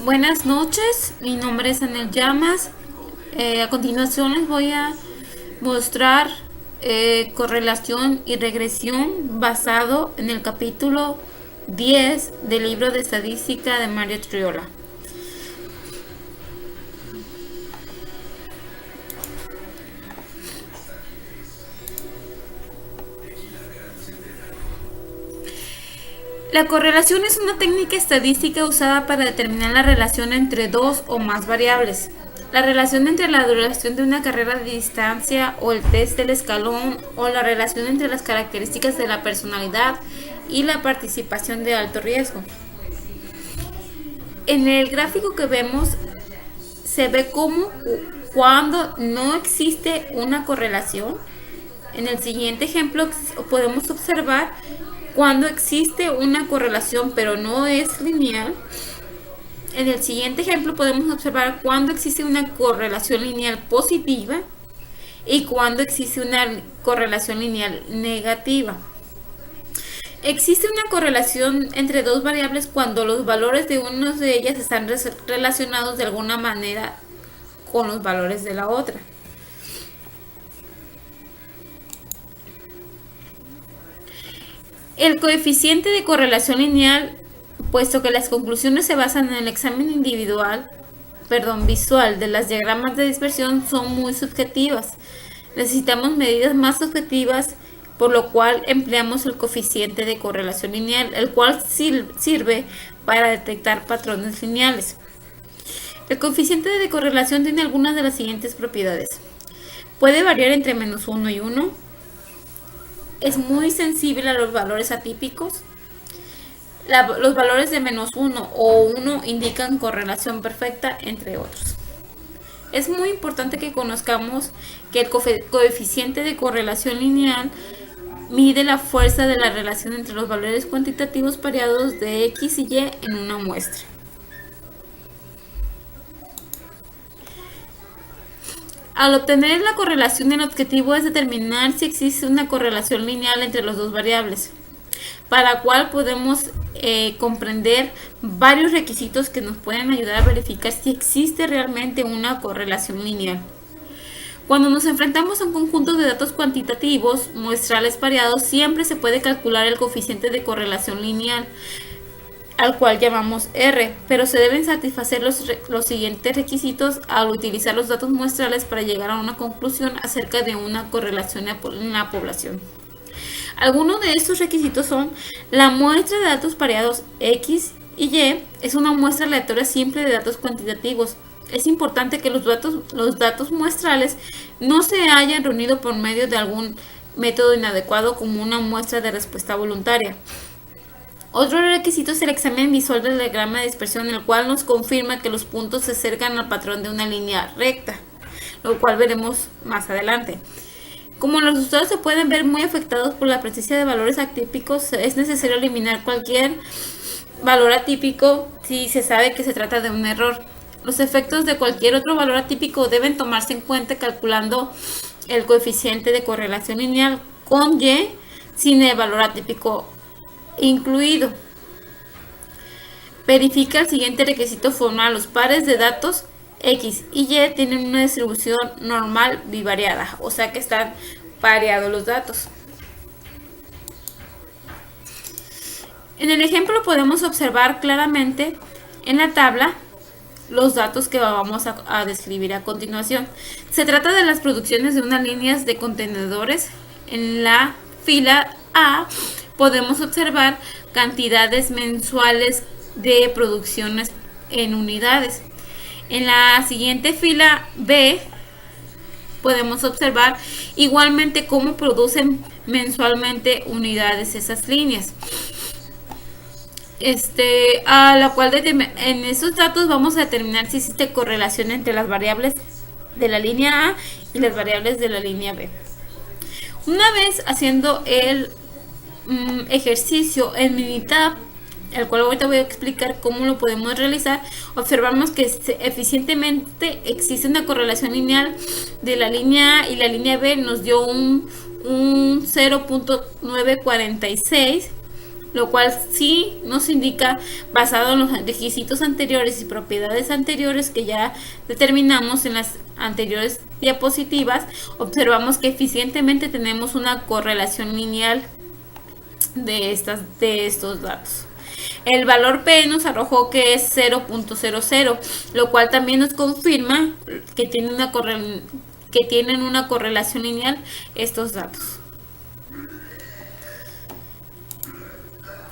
Buenas noches, mi nombre es Anel Llamas. A continuación les voy a mostrar correlación y regresión basado en el capítulo 10 del libro de estadística de Mario Triola. La correlación es una técnica estadística usada para determinar la relación entre dos o más variables. La relación entre la duración de una carrera de distancia o el test del escalón, o la relación entre las características de la personalidad y la participación de alto riesgo. En el gráfico que vemos se ve cómo cuando no existe una correlación. En el siguiente ejemplo podemos observar cuando existe una correlación pero no es lineal. En el siguiente ejemplo podemos observar cuando existe una correlación lineal positiva y cuando existe una correlación lineal negativa. Existe una correlación entre dos variables cuando los valores de una de ellas están relacionados de alguna manera con los valores de la otra. El coeficiente de correlación lineal, puesto que las conclusiones se basan en el examen visual de las diagramas de dispersión, son muy subjetivas. Necesitamos medidas más objetivas, por lo cual empleamos el coeficiente de correlación lineal, el cual sirve para detectar patrones lineales. El coeficiente de correlación tiene algunas de las siguientes propiedades. Puede variar entre -1 y 1. Es muy sensible a los valores atípicos. Los valores de -1 o 1 indican correlación perfecta, entre otros. Es muy importante que conozcamos que el coeficiente de correlación lineal mide la fuerza de la relación entre los valores cuantitativos pareados de X y Y en una muestra. Al obtener la correlación, el objetivo es determinar si existe una correlación lineal entre las dos variables, para la cual podemos comprender varios requisitos que nos pueden ayudar a verificar si existe realmente una correlación lineal. Cuando nos enfrentamos a un conjunto de datos cuantitativos muestrales pareados, siempre se puede calcular el coeficiente de correlación lineal, al cual llamamos R, pero se deben satisfacer los siguientes requisitos al utilizar los datos muestrales para llegar a una conclusión acerca de una correlación en la población. Algunos de estos requisitos son: la muestra de datos pareados X y Y es una muestra aleatoria simple de datos cuantitativos. Es importante que los datos muestrales no se hayan reunido por medio de algún método inadecuado, como una muestra de respuesta voluntaria. Otro requisito es el examen visual del diagrama de dispersión, el cual nos confirma que los puntos se acercan al patrón de una línea recta, lo cual veremos más adelante. Como los resultados se pueden ver muy afectados por la presencia de valores atípicos, es necesario eliminar cualquier valor atípico si se sabe que se trata de un error. Los efectos de cualquier otro valor atípico deben tomarse en cuenta calculando el coeficiente de correlación lineal con Y sin el valor atípico incluido. Verifica el siguiente requisito formal: los pares de datos X y Y tienen una distribución normal bivariada, o sea que están pareados los datos. En el ejemplo podemos observar claramente en la tabla los datos que vamos a describir a continuación. Se trata de las producciones de unas líneas de contenedores. En la fila A podemos observar cantidades mensuales de producciones en unidades. En la siguiente fila B podemos observar igualmente cómo producen mensualmente unidades esas líneas. A la cual en esos datos vamos a determinar si existe correlación entre las variables de la línea A y las variables de la línea B. Una vez haciendo el ejercicio en Minitab, el cual ahorita voy a explicar cómo lo podemos realizar, observamos que eficientemente existe una correlación lineal de la línea A y la línea B. Nos dio un 0.946, lo cual sí nos indica, basado en los requisitos anteriores y propiedades anteriores que ya determinamos en las anteriores diapositivas, observamos que eficientemente tenemos una correlación lineal de estos datos. El valor P nos arrojó que es 0.00, lo cual también nos confirma que tienen una correlación lineal estos datos.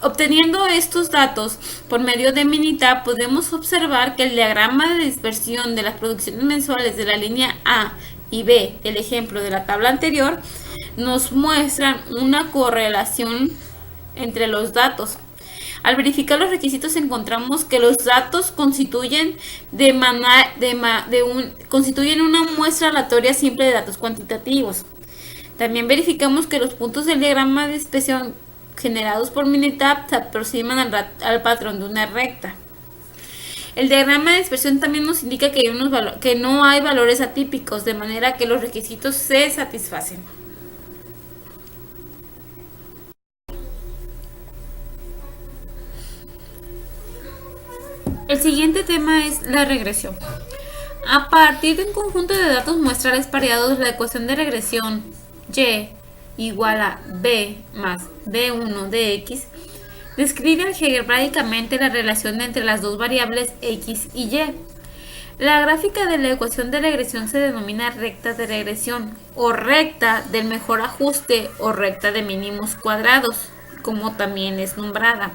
Obteniendo estos datos por medio de Minitab, podemos observar que el diagrama de dispersión de las producciones mensuales de la línea A y B del ejemplo de la tabla anterior nos muestran una correlación entre los datos. Al verificar los requisitos encontramos que los datos constituyen una muestra aleatoria simple de datos cuantitativos. También verificamos que los puntos del diagrama de dispersión generados por Minitab se aproximan al patrón de una recta. El diagrama de dispersión también nos indica que no hay valores atípicos, de manera que los requisitos se satisfacen. El siguiente tema es la regresión. A partir de un conjunto de datos muestrales pareados, la ecuación de regresión y igual a b más b1 de x describe algebraicamente la relación entre las dos variables x y y. La gráfica de la ecuación de regresión se denomina recta de regresión, o recta del mejor ajuste, o recta de mínimos cuadrados, como también es nombrada,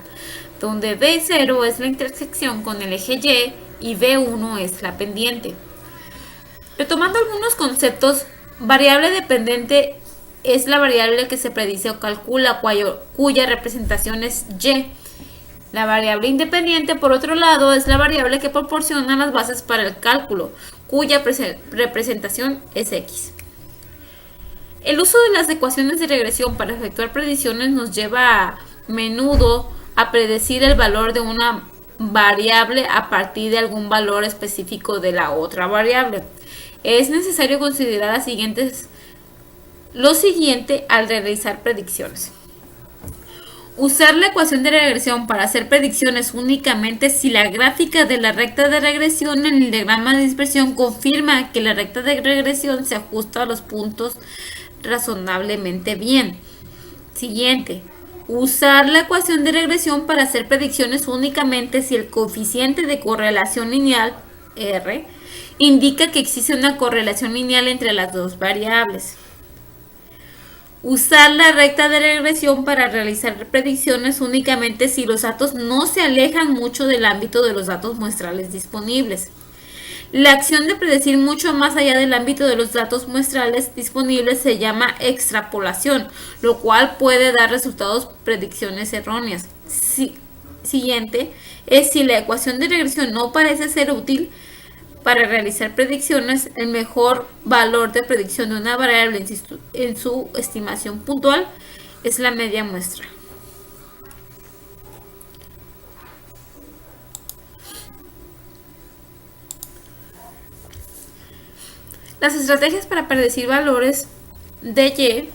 donde B0 es la intersección con el eje Y B1 es la pendiente. Retomando algunos conceptos, variable dependiente es la variable que se predice o calcula, cuya representación es Y. La variable independiente, por otro lado, es la variable que proporciona las bases para el cálculo, cuya representación es X. El uso de las ecuaciones de regresión para efectuar predicciones nos lleva a menudo a predecir el valor de una variable a partir de algún valor específico de la otra variable. Es necesario considerar lo siguiente al realizar predicciones. Usar la ecuación de regresión para hacer predicciones únicamente si la gráfica de la recta de regresión en el diagrama de dispersión confirma que la recta de regresión se ajusta a los puntos razonablemente bien. Siguiente. Usar la ecuación de regresión para hacer predicciones únicamente si el coeficiente de correlación lineal, R, indica que existe una correlación lineal entre las dos variables. Usar la recta de regresión para realizar predicciones únicamente si los datos no se alejan mucho del ámbito de los datos muestrales disponibles. La acción de predecir mucho más allá del ámbito de los datos muestrales disponibles se llama extrapolación, lo cual puede dar resultados predicciones erróneas. Siguiente es si la ecuación de regresión no parece ser útil para realizar predicciones, el mejor valor de predicción de una variable en su estimación puntual es la media muestra. Las estrategias para predecir valores de Y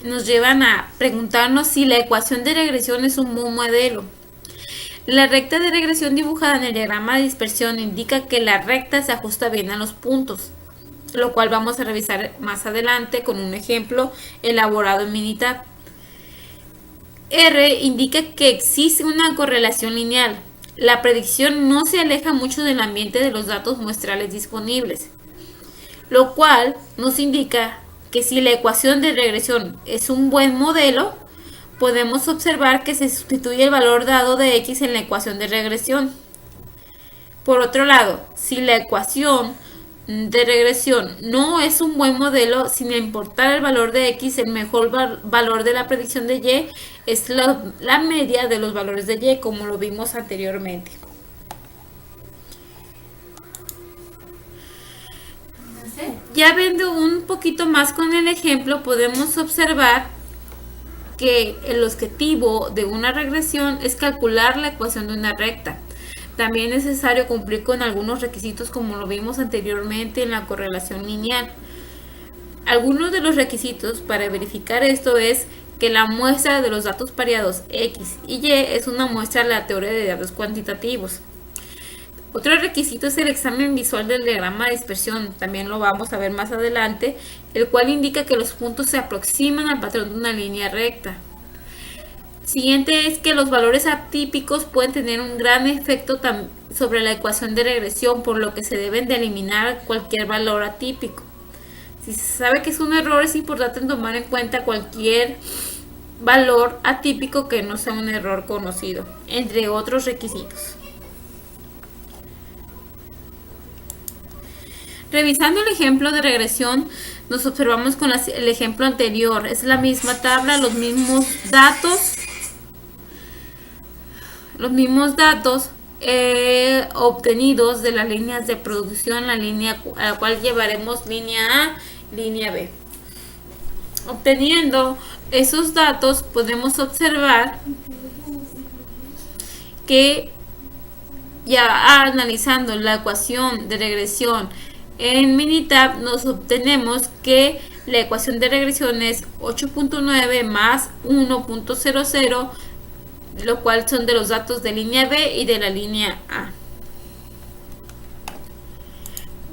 nos llevan a preguntarnos si la ecuación de regresión es un buen modelo. La recta de regresión dibujada en el diagrama de dispersión indica que la recta se ajusta bien a los puntos, lo cual vamos a revisar más adelante con un ejemplo elaborado en Minitab. R indica que existe una correlación lineal. La predicción no se aleja mucho del ambiente de los datos muestrales disponibles, lo cual nos indica que si la ecuación de regresión es un buen modelo, podemos observar que se sustituye el valor dado de X en la ecuación de regresión. Por otro lado, si la ecuación de regresión no es un buen modelo, sin importar el valor de X, el mejor valor de la predicción de Y es la media de los valores de Y, como lo vimos anteriormente. Ya viendo un poquito más con el ejemplo, podemos observar que el objetivo de una regresión es calcular la ecuación de una recta. También es necesario cumplir con algunos requisitos como lo vimos anteriormente en la correlación lineal. Algunos de los requisitos para verificar esto es que la muestra de los datos pareados X y Y es una muestra aleatoria de datos cuantitativos. Otro requisito es el examen visual del diagrama de dispersión, también lo vamos a ver más adelante, el cual indica que los puntos se aproximan al patrón de una línea recta. Siguiente es que los valores atípicos pueden tener un gran efecto sobre la ecuación de regresión, por lo que se deben de eliminar cualquier valor atípico. Si se sabe que es un error, es importante tomar en cuenta cualquier valor atípico que no sea un error conocido, entre otros requisitos. Revisando el ejemplo de regresión, nos observamos con el ejemplo anterior. Es la misma tabla, los mismos datos obtenidos de las líneas de producción, la línea a la cual llevaremos línea A, línea B. Obteniendo esos datos, podemos observar que ya analizando la ecuación de regresión en Minitab, nos obtenemos que la ecuación de regresión es 8.9 más 1.00, lo cual son de los datos de línea B y de la línea A.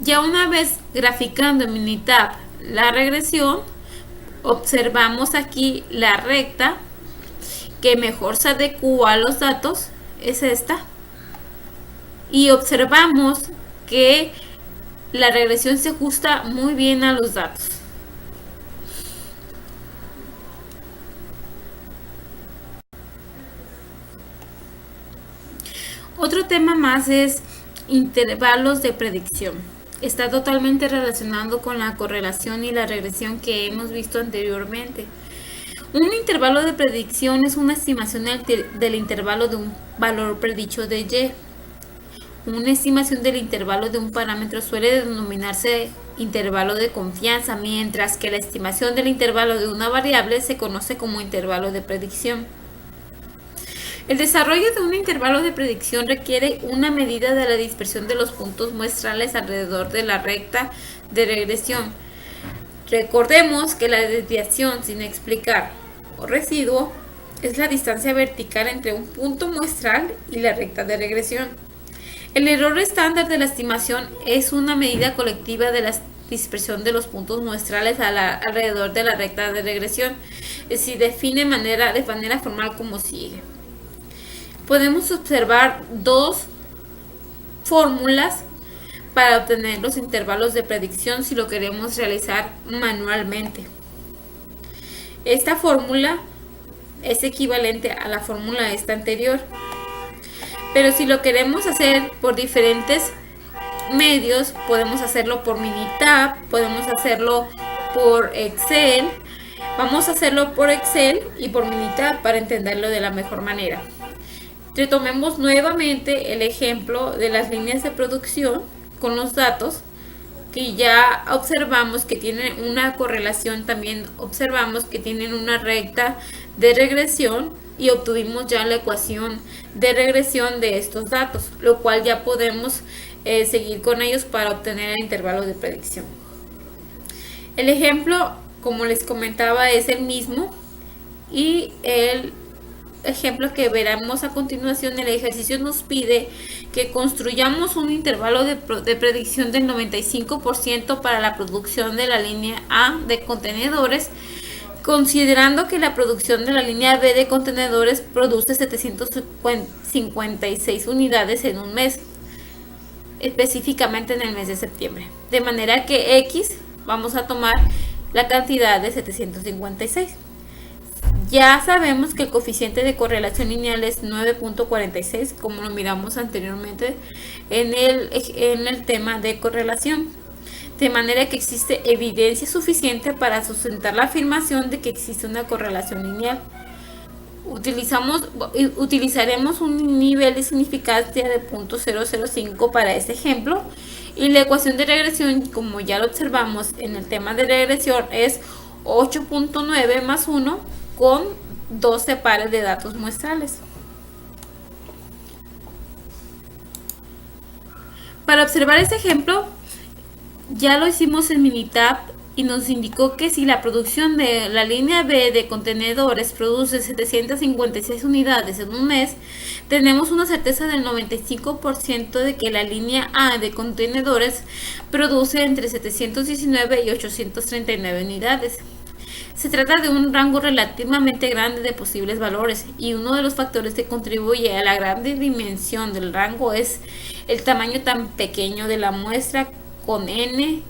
Ya una vez graficando en Minitab la regresión, observamos aquí la recta que mejor se adecua a los datos, es esta, y observamos que la regresión se ajusta muy bien a los datos. Otro tema más es intervalos de predicción. Está totalmente relacionado con la correlación y la regresión que hemos visto anteriormente. Un intervalo de predicción es una estimación del intervalo de un valor predicho de Y. Una estimación del intervalo de un parámetro suele denominarse intervalo de confianza, mientras que la estimación del intervalo de una variable se conoce como intervalo de predicción. El desarrollo de un intervalo de predicción requiere una medida de la dispersión de los puntos muestrales alrededor de la recta de regresión. Recordemos que la desviación sin explicar o residuo es la distancia vertical entre un punto muestral y la recta de regresión. El error estándar de la estimación es una medida colectiva de la dispersión de los puntos muestrales alrededor de la recta de regresión. Se define de manera formal como sigue. Podemos observar dos fórmulas para obtener los intervalos de predicción si lo queremos realizar manualmente. Esta fórmula es equivalente a la fórmula esta anterior. Pero si lo queremos hacer por diferentes medios, podemos hacerlo por Minitab, podemos hacerlo por Excel. Vamos a hacerlo por Excel y por Minitab para entenderlo de la mejor manera. Retomemos nuevamente el ejemplo de las líneas de producción con los datos que ya observamos que tienen una correlación, también observamos que tienen una recta de regresión y obtuvimos ya la ecuación de regresión de estos datos, lo cual ya podemos seguir con ellos para obtener el intervalo de predicción. El ejemplo, como les comentaba, es el mismo y el ejemplo que veremos a continuación, el ejercicio nos pide que construyamos un intervalo de predicción del 95% para la producción de la línea A de contenedores, considerando que la producción de la línea B de contenedores produce 756 unidades en un mes, específicamente en el mes de septiembre. De manera que X vamos a tomar la cantidad de 756. Ya sabemos que el coeficiente de correlación lineal es 9.46, como lo miramos anteriormente en el tema de correlación. De manera que existe evidencia suficiente para sustentar la afirmación de que existe una correlación lineal. Utilizaremos un nivel de significancia de 0.005 para este ejemplo, y la ecuación de regresión, como ya lo observamos en el tema de regresión, es 8.9 más 1 con 12 pares de datos muestrales. Para observar este ejemplo, ya lo hicimos en Minitab y nos indicó que si la producción de la línea B de contenedores produce 756 unidades en un mes, tenemos una certeza del 95% de que la línea A de contenedores produce entre 719 y 839 unidades. Se trata de un rango relativamente grande de posibles valores y uno de los factores que contribuye a la grande dimensión del rango es el tamaño tan pequeño de la muestra con n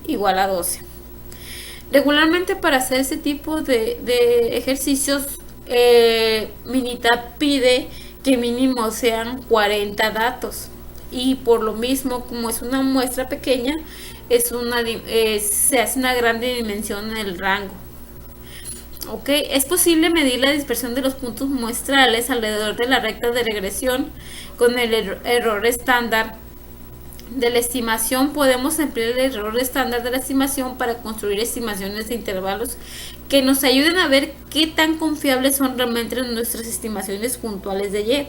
igual a 12. Regularmente para hacer este tipo de ejercicios, Minitab pide que mínimo sean 40 datos y por lo mismo, como es una muestra pequeña, se hace una grande dimensión en el rango. Okay. Es posible medir la dispersión de los puntos muestrales alrededor de la recta de regresión con el error estándar de la estimación. Podemos emplear el error estándar de la estimación para construir estimaciones de intervalos que nos ayuden a ver qué tan confiables son realmente nuestras estimaciones puntuales de Y.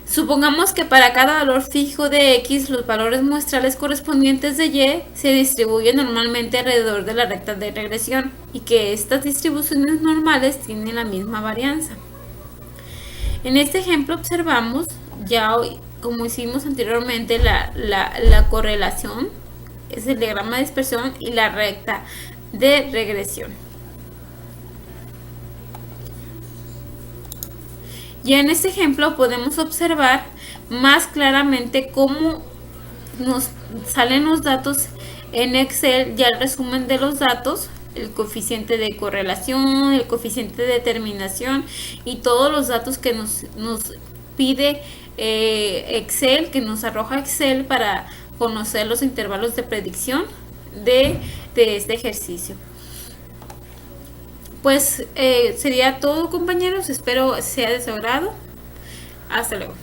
Supongamos que para cada valor fijo de X, los valores muestrales correspondientes de Y se distribuyen normalmente alrededor de la recta de regresión y que estas distribuciones normales tienen la misma varianza. En este ejemplo observamos, ya como hicimos anteriormente, la correlación, es el diagrama de dispersión y la recta de regresión. Y en este ejemplo podemos observar más claramente cómo nos salen los datos en Excel, ya el resumen de los datos, el coeficiente de correlación, el coeficiente de determinación y todos los datos que nos pide Excel, que nos arroja Excel para conocer los intervalos de predicción de este ejercicio. Pues sería todo, compañeros. Espero sea de su agrado. Hasta luego.